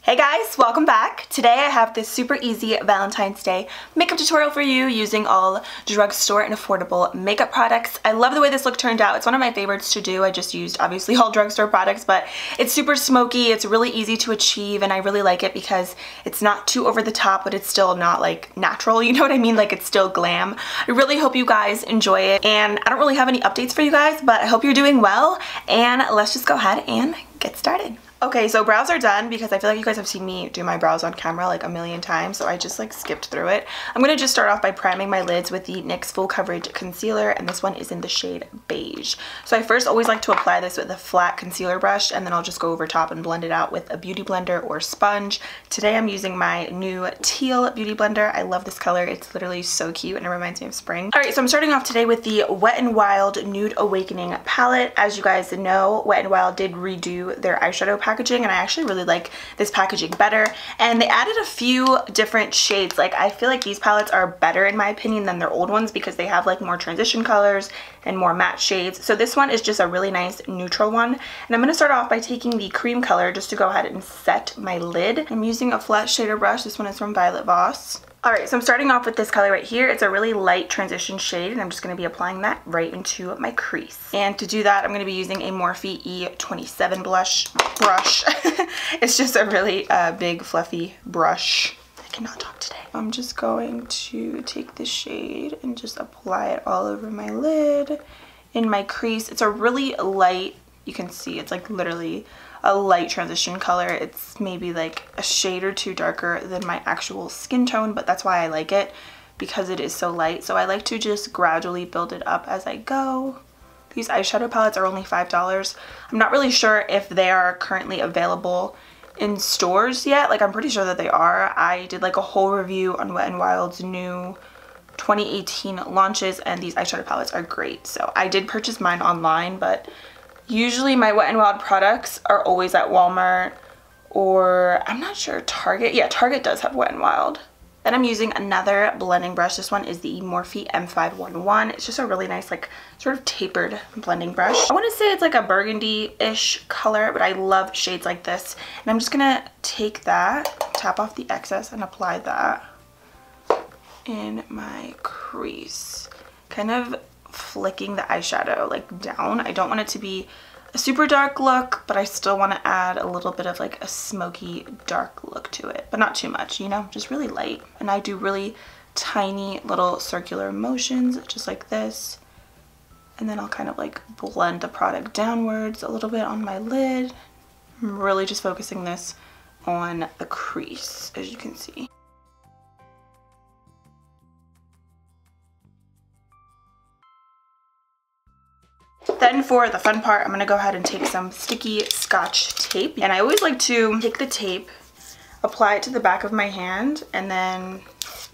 Hey guys, welcome back. Today I have this super easy Valentine's Day makeup tutorial for you using all drugstore and affordable makeup products. I love the way this look turned out. It's one of my favorites to do. I just used obviously all drugstore products, but it's super smoky. It's really easy to achieve and I really like it because it's not too over the top, but it's still not like natural. You know what I mean? Like it's still glam. I really hope you guys enjoy it, and I don't really have any updates for you guys, but I hope you're doing well, and let's just go ahead and get started. Okay, so brows are done because I feel like you guys have seen me do my brows on camera like a million times, so I just like skipped through it. I'm going to just start off by priming my lids with the NYX Full Coverage Concealer, and this one is in the shade Beige. So I first always like to apply this with a flat concealer brush, and then I'll just go over top and blend it out with a beauty blender or sponge. Today I'm using my new teal beauty blender. I love this color. It's literally so cute and it reminds me of spring. Alright, so I'm starting off today with the Wet n Wild Nude Awakening palette. As you guys know, Wet n Wild did redo their eyeshadow packaging, and I actually really like this packaging better, and they added a few different shades. Like I feel like these palettes are better in my opinion than their old ones because they have like more transition colors and more matte shades. So this one is just a really nice neutral one, and I'm going to start off by taking the cream color just to go ahead and set my lid. I'm using a flat shader brush. This one is from Violet Voss. Alright, so I'm starting off with this color right here. It's a really light transition shade, and I'm just going to be applying that right into my crease. And to do that, I'm going to be using a Morphe E27 brush. It's just a really big, fluffy brush. I cannot talk today. I'm just going to take this shade and just apply it all over my lid, in my crease. It's a really light, you can see it's like literally a light transition color. It's maybe like a shade or two darker than my actual skin tone, but that's why I like it, because it is so light. So I like to just gradually build it up as I go. These eyeshadow palettes are only $5. I'm not really sure if they are currently available in stores yet. Like I'm pretty sure that they are. I did like a whole review on Wet n Wild's new 2018 launches, and these eyeshadow palettes are great. So I did purchase mine online, but usually my Wet n Wild products are always at Walmart, or I'm not sure, Target. Yeah, Target does have Wet n Wild. Then I'm using another blending brush. This one is the Morphe M511. It's just a really nice, like, sort of tapered blending brush. I want to say it's like a burgundy-ish color, but I love shades like this. And I'm just gonna take that, tap off the excess, and apply that in my crease. Kind of flicking the eyeshadow like down. I don't want it to be a super dark look, but I still want to add a little bit of like a smoky dark look to it, but not too much, you know, just really light. And I do really tiny little circular motions just like this, and then I'll kind of like blend the product downwards a little bit on my lid. I'm really just focusing this on the crease, as you can see. Then for the fun part, I'm going to go ahead and take some sticky scotch tape. And I always like to take the tape, apply it to the back of my hand, and then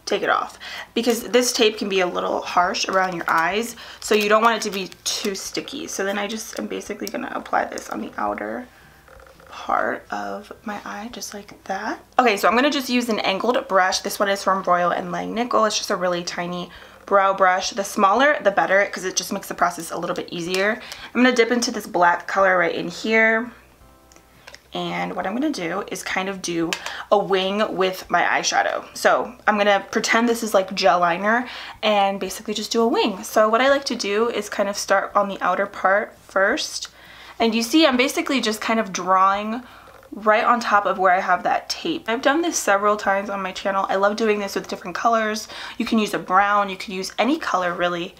take it off. Because this tape can be a little harsh around your eyes, so you don't want it to be too sticky. So then I'm basically going to apply this on the outer part of my eye, just like that. Okay, so I'm going to just use an angled brush. This one is from Royal & Langnickel. It's just a really tiny brow brush. The smaller the better, because it just makes the process a little bit easier. I'm going to dip into this black color right in here, and what I'm going to do is kind of do a wing with my eyeshadow. So I'm going to pretend this is like gel liner and basically just do a wing. So what I like to do is kind of start on the outer part first, and you see I'm basically just kind of drawing right on top of where I have that tape. I've done this several times on my channel. I love doing this with different colors. You can use a brown, you can use any color really,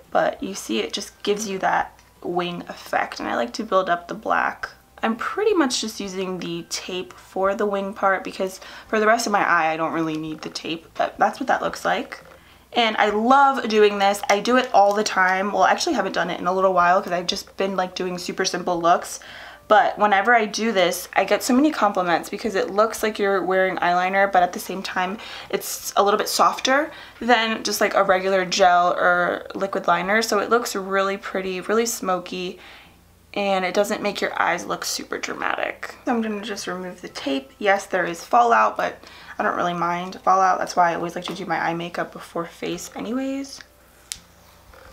but you see it just gives you that wing effect, and I like to build up the black. I'm pretty much just using the tape for the wing part because for the rest of my eye I don't really need the tape, but that's what that looks like. And I love doing this. I do it all the time. Well, I actually haven't done it in a little while because I've just been like doing super simple looks. But whenever I do this, I get so many compliments because it looks like you're wearing eyeliner, but at the same time, it's a little bit softer than just like a regular gel or liquid liner. So it looks really pretty, really smoky, and it doesn't make your eyes look super dramatic. So I'm gonna just remove the tape. Yes, there is fallout, but I don't really mind fallout. That's why I always like to do my eye makeup before face anyways.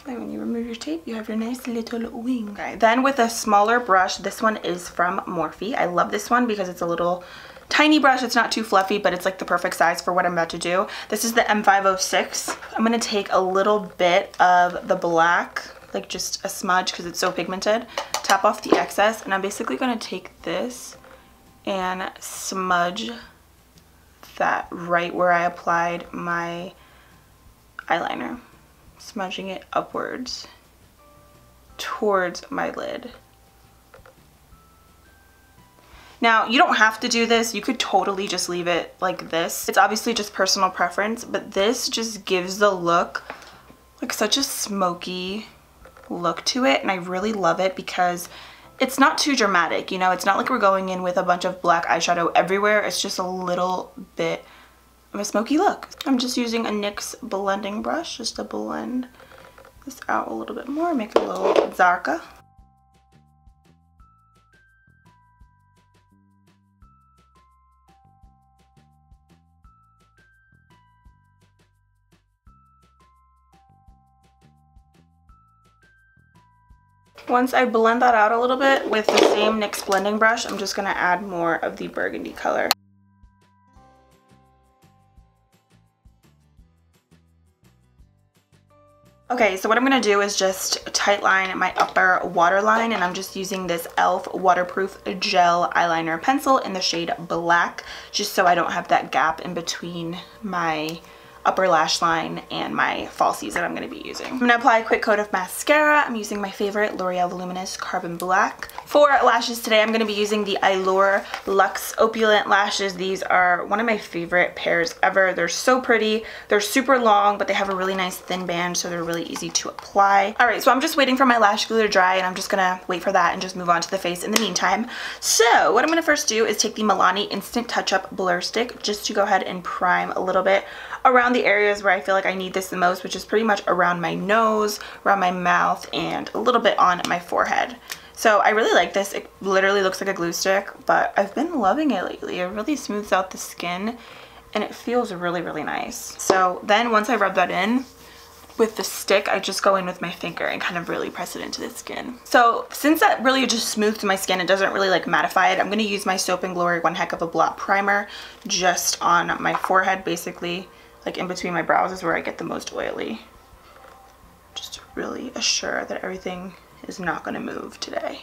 So when you remove your tape, you have your nice little wing. Okay, then with a smaller brush, this one is from Morphe. I love this one because it's a little tiny brush. It's not too fluffy, but it's like the perfect size for what I'm about to do. This is the M506. I'm gonna take a little bit of the black, like just a smudge because it's so pigmented, tap off the excess, and I'm basically gonna take this and smudge that right where I applied my eyeliner. Smudging it upwards towards my lid. Now, you don't have to do this. You could totally just leave it like this. It's obviously just personal preference, but this just gives the look, like such a smoky look to it, and I really love it because it's not too dramatic, you know? It's not like we're going in with a bunch of black eyeshadow everywhere. It's just a little bit of a smoky look. I'm just using a NYX blending brush just to blend this out a little bit more, make it a little darker. Once I blend that out a little bit with the same NYX blending brush, I'm just gonna add more of the burgundy color. Okay, so what I'm going to do is just tightline my upper waterline, and I'm just using this e.l.f. waterproof gel eyeliner pencil in the shade Black, just so I don't have that gap in between my upper lash line and my falsies that I'm going to be using. I'm going to apply a quick coat of mascara. I'm using my favorite L'Oreal Voluminous Carbon Black. For lashes today, I'm going to be using the Eyelure Luxe Opulent lashes. These are one of my favorite pairs ever. They're so pretty. They're super long, but they have a really nice thin band, so they're really easy to apply. Alright, so I'm just waiting for my lash glue to dry, and I'm just going to wait for that and just move on to the face in the meantime. So what I'm going to first do is take the Milani Instant Touch-Up Blur Stick just to go ahead and prime a little bit around the areas where I feel like I need this the most, which is pretty much around my nose, around my mouth, and a little bit on my forehead. So I really like this. It literally looks like a glue stick, but I've been loving it lately. It really smooths out the skin and it feels really, really nice. So then once I rub that in with the stick, I just go in with my finger and kind of really press it into the skin. So since that really just smooths my skin, it doesn't really like mattify it, I'm going to use my Soap & Glory One Heck of a Blot Primer just on my forehead, basically. Like in between my brows is where I get the most oily. Just to really assure that everything is not going to move today.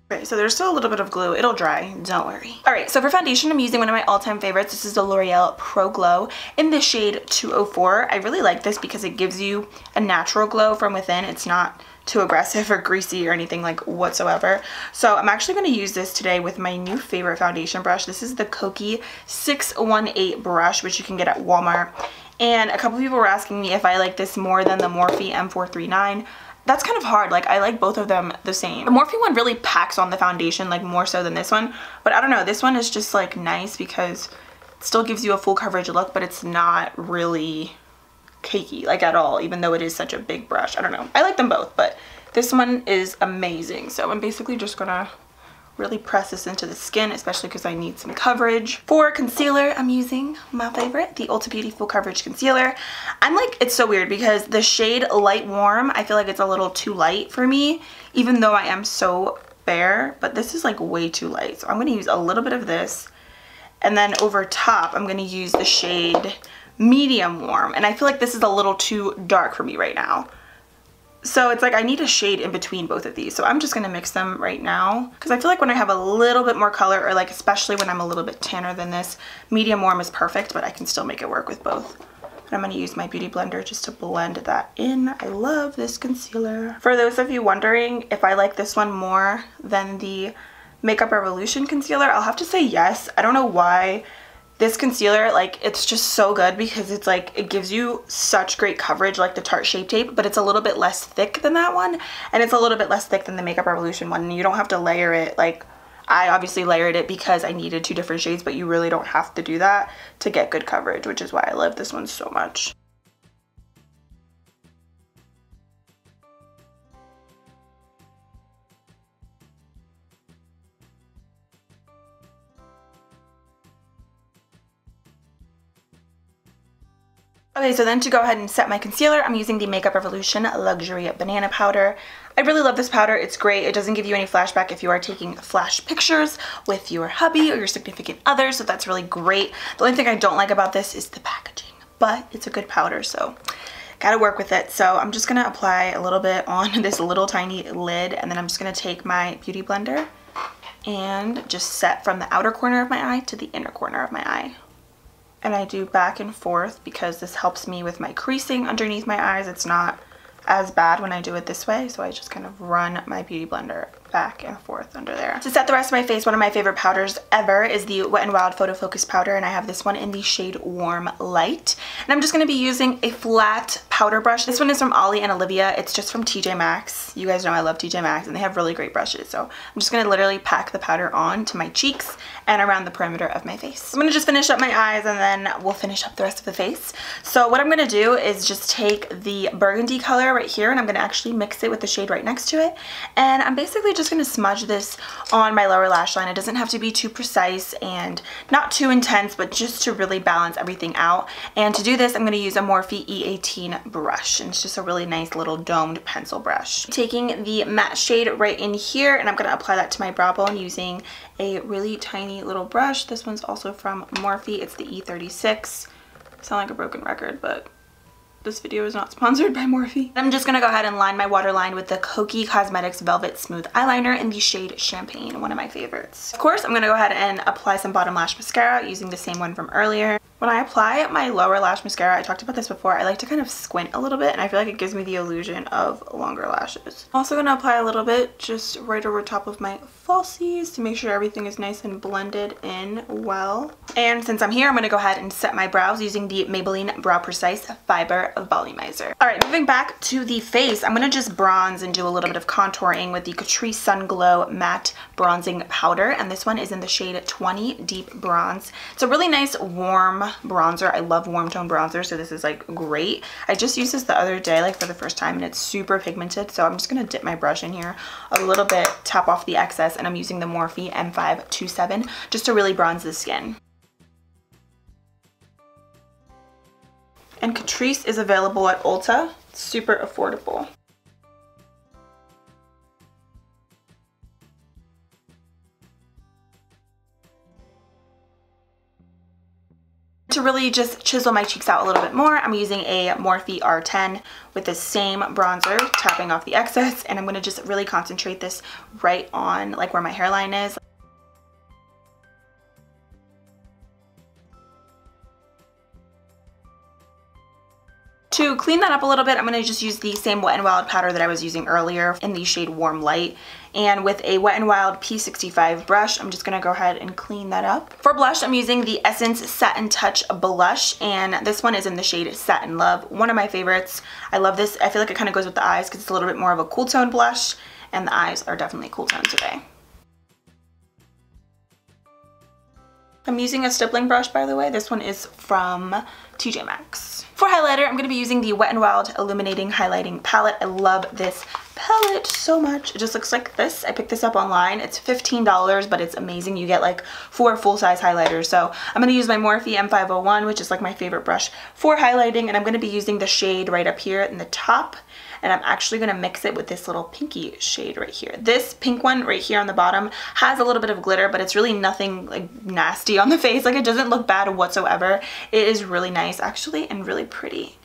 Okay, so there's still a little bit of glue. It'll dry, don't worry. Alright, so for foundation, I'm using one of my all-time favorites. This is the L'Oreal Pro Glow in the shade 204. I really like this because it gives you a natural glow from within. It's not too aggressive or greasy or anything like whatsoever. So I'm actually going to use this today with my new favorite foundation brush. This is the Kokie 618 brush, which you can get at Walmart. And a couple people were asking me if I like this more than the Morphe M439. That's kind of hard. Like, I like both of them the same. The Morphe one really packs on the foundation, like more so than this one. But I don't know, this one is just like nice because it still gives you a full coverage look, but it's not really cakey like at all, even though it is such a big brush. I don't know. I like them both, but this one is amazing. So I'm basically just gonna really press this into the skin, especially because I need some coverage. For concealer, I'm using my favorite, the Ulta Beauty Full Coverage Concealer. I'm like, it's so weird because the shade Light Warm, I feel like it's a little too light for me, even though I am so fair, but this is like way too light. So I'm gonna use a little bit of this, and then over top, I'm gonna use the shade Medium Warm, and I feel like this is a little too dark for me right now. So it's like I need a shade in between both of these. So I'm just going to mix them right now because I feel like when I have a little bit more color, or like especially when I'm a little bit tanner than this, Medium Warm is perfect, but I can still make it work with both. And I'm going to use my Beauty Blender just to blend that in. I love this concealer. For those of you wondering if I like this one more than the Makeup Revolution concealer, I'll have to say yes. I don't know why. This concealer, like, it's just so good because it's like, it gives you such great coverage like the Tarte Shape Tape, but it's a little bit less thick than that one, and it's a little bit less thick than the Makeup Revolution one, and you don't have to layer it. Like, I obviously layered it because I needed two different shades, but you really don't have to do that to get good coverage, which is why I love this one so much. Okay, so then to go ahead and set my concealer, I'm using the Makeup Revolution Luxury Banana Powder. I really love this powder. It's great. It doesn't give you any flashback if you are taking flash pictures with your hubby or your significant other, so that's really great. The only thing I don't like about this is the packaging, but it's a good powder, so gotta work with it. So I'm just gonna apply a little bit on this little tiny lid, and then I'm just gonna take my beauty blender and just set from the outer corner of my eye to the inner corner of my eye. And I do back and forth because this helps me with my creasing underneath my eyes. It's not as bad when I do it this way, so I just kind of run my beauty blender back and forth under there. To set the rest of my face, one of my favorite powders ever is the Wet n Wild Photofocus powder, and I have this one in the shade Warm Light. And I'm just going to be using a flat powder brush. This one is from Ollie and Olivia. It's just from TJ Maxx. You guys know I love TJ Maxx, and they have really great brushes. So I'm just going to literally pack the powder on to my cheeks and around the perimeter of my face. I'm going to just finish up my eyes, and then we'll finish up the rest of the face. So what I'm going to do is just take the burgundy color right here, and I'm going to actually mix it with the shade right next to it. And I'm basically just going to smudge this on my lower lash line. It doesn't have to be too precise and not too intense, but just to really balance everything out. And to do this, I'm going to use a Morphe E18 brush, and it's just a really nice little domed pencil brush. Taking the matte shade right in here, and I'm going to apply that to my brow bone using a really tiny little brush. This one's also from Morphe. It's the E36. Sound like a broken record, but this video is not sponsored by Morphe. I'm just gonna go ahead and line my waterline with the Kokie Cosmetics Velvet Smooth Eyeliner in the shade Champagne, one of my favorites. Of course, I'm gonna go ahead and apply some bottom lash mascara using the same one from earlier. When I apply my lower lash mascara, I talked about this before, I like to kind of squint a little bit, and I feel like it gives me the illusion of longer lashes. I'm also gonna apply a little bit just right over top of my falsies to make sure everything is nice and blended in well. And since I'm here, I'm gonna go ahead and set my brows using the Maybelline Brow Precise Fiber Volumizer. Alright, moving back to the face, I'm gonna just bronze and do a little bit of contouring with the Catrice Sun Glow Matte Bronzing Powder, and this one is in the shade 20 Deep Bronze. It's a really nice warm bronzer. I love warm tone bronzer, so this is like great. I just used this the other day like for the first time, and it's super pigmented, so I'm just gonna dip my brush in here a little bit, tap off the excess, and I'm using the Morphe M527 just to really bronze the skin. And Catrice is available at Ulta. It's super affordable. To really just chisel my cheeks out a little bit more, I'm using a Morphe R10 with the same bronzer, tapping off the excess, and I'm going to just really concentrate this right on like where my hairline is. To clean that up a little bit, I'm going to just use the same Wet n Wild powder that I was using earlier in the shade Warm Light. And with a Wet n Wild P65 brush, I'm just going to go ahead and clean that up. For blush, I'm using the Essence Satin Touch Blush, and this one is in the shade Satin Love, one of my favorites. I love this. I feel like it kind of goes with the eyes because it's a little bit more of a cool tone blush, and the eyes are definitely cool tone today. I'm using a stippling brush, by the way. This one is from TJ Maxx. For highlighter, I'm going to be using the Wet n Wild Illuminating Highlighting Palette. I love this palette so much. It just looks like this. I picked this up online. It's $15, but it's amazing. You get like 4 full-size highlighters. So I'm going to use my Morphe M501, which is like my favorite brush for highlighting, and I'm going to be using the shade right up here in the top. And I'm actually going to mix it with this little pinky shade right here. This pink one right here on the bottom has a little bit of glitter, but it's really nothing like nasty on the face. Like, it doesn't look bad whatsoever. It is really nice actually, and really pretty.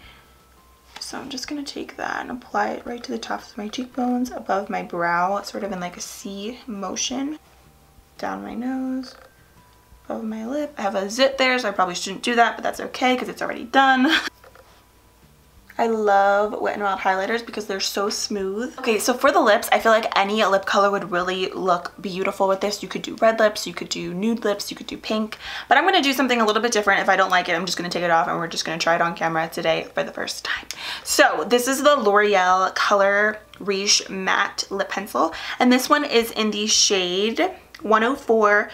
So I'm just going to take that and apply it right to the tops of my cheekbones, above my brow, sort of in like a C motion. Down my nose, above my lip. I have a zit there, so I probably shouldn't do that, but that's okay because it's already done. I love Wet n Wild highlighters because they're so smooth. Okay, so for the lips, I feel like any lip color would really look beautiful with this. You could do red lips, you could do nude lips, you could do pink, but I'm going to do something a little bit different. If I don't like it, I'm just going to take it off, and we're just going to try it on camera today for the first time. So this is the L'Oreal Color Riche Matte Lip Pencil, and this one is in the shade 104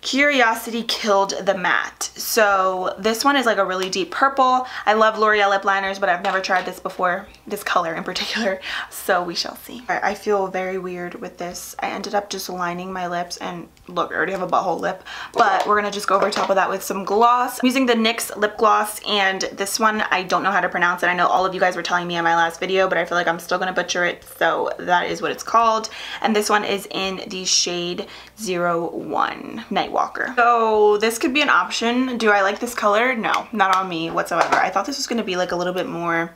Curiosity killed the matte. So this one is like a really deep purple. I love L'Oreal lip liners, but I've never tried this before, this color in particular, so we shall see. I feel very weird with this. I ended up just lining my lips, and look, I already have a butthole lip, but we're gonna just go over top of that with some gloss. I'm using the NYX lip gloss, and this one, I don't know how to pronounce it. I know all of you guys were telling me in my last video, but I feel like I'm still gonna butcher it, so that is what it's called. And this one is in the shade 01 Nightwalker. So this could be an option. Do I like this color? No, not on me whatsoever. I thought this was gonna be like a little bit more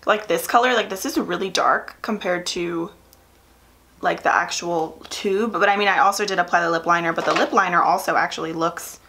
like this color. Like this is really dark compared to like the actual tube, but I mean, I also did apply the lip liner, but the lip liner also actually looks,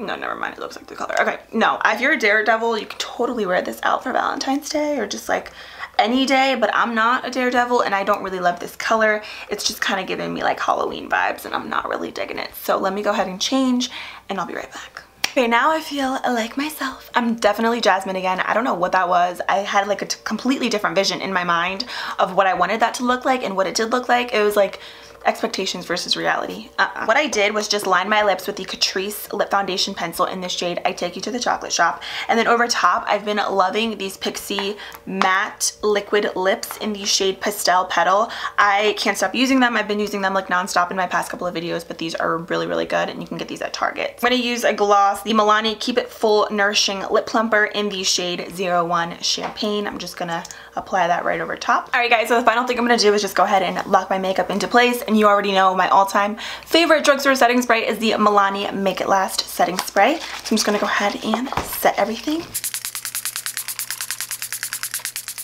no, never mind, it looks like the color. Okay, no, if you're a daredevil, you could totally wear this out for Valentine's Day or just like any day, but I'm not a daredevil and I don't really love this color. It's just kind of giving me like Halloween vibes and I'm not really digging it. So let me go ahead and change and I'll be right back. Okay, now I feel like myself. I'm definitely Jasmine again. I don't know what that was. I had like a completely different vision in my mind of what I wanted that to look like and what it did look like. It was like expectations versus reality. What I did was just line my lips with the Catrice lip foundation pencil in the shade I Take You to the Chocolate Shop. And then over top, I've been loving these Pixi matte liquid lips in the shade Pastel Petal. I can't stop using them. I've been using them like nonstop in my past couple of videos, but these are really, really good and you can get these at Target. I'm gonna use a gloss, the Milani Keep It Full Nourishing Lip Plumper in the shade 01 Champagne. I'm just gonna apply that right over top. All right guys, so the final thing I'm gonna do is just go ahead and lock my makeup into place. And you already know my all-time favorite drugstore setting spray is the Milani Make It Last setting spray. So I'm just gonna go ahead and set everything.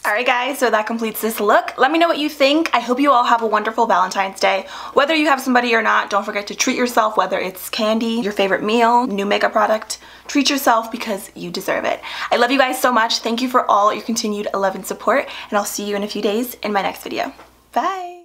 Alright guys, so that completes this look. Let me know what you think. I hope you all have a wonderful Valentine's Day. Whether you have somebody or not, don't forget to treat yourself, whether it's candy, your favorite meal, new makeup product. Treat yourself because you deserve it. I love you guys so much. Thank you for all your continued love and support, and I'll see you in a few days in my next video. Bye!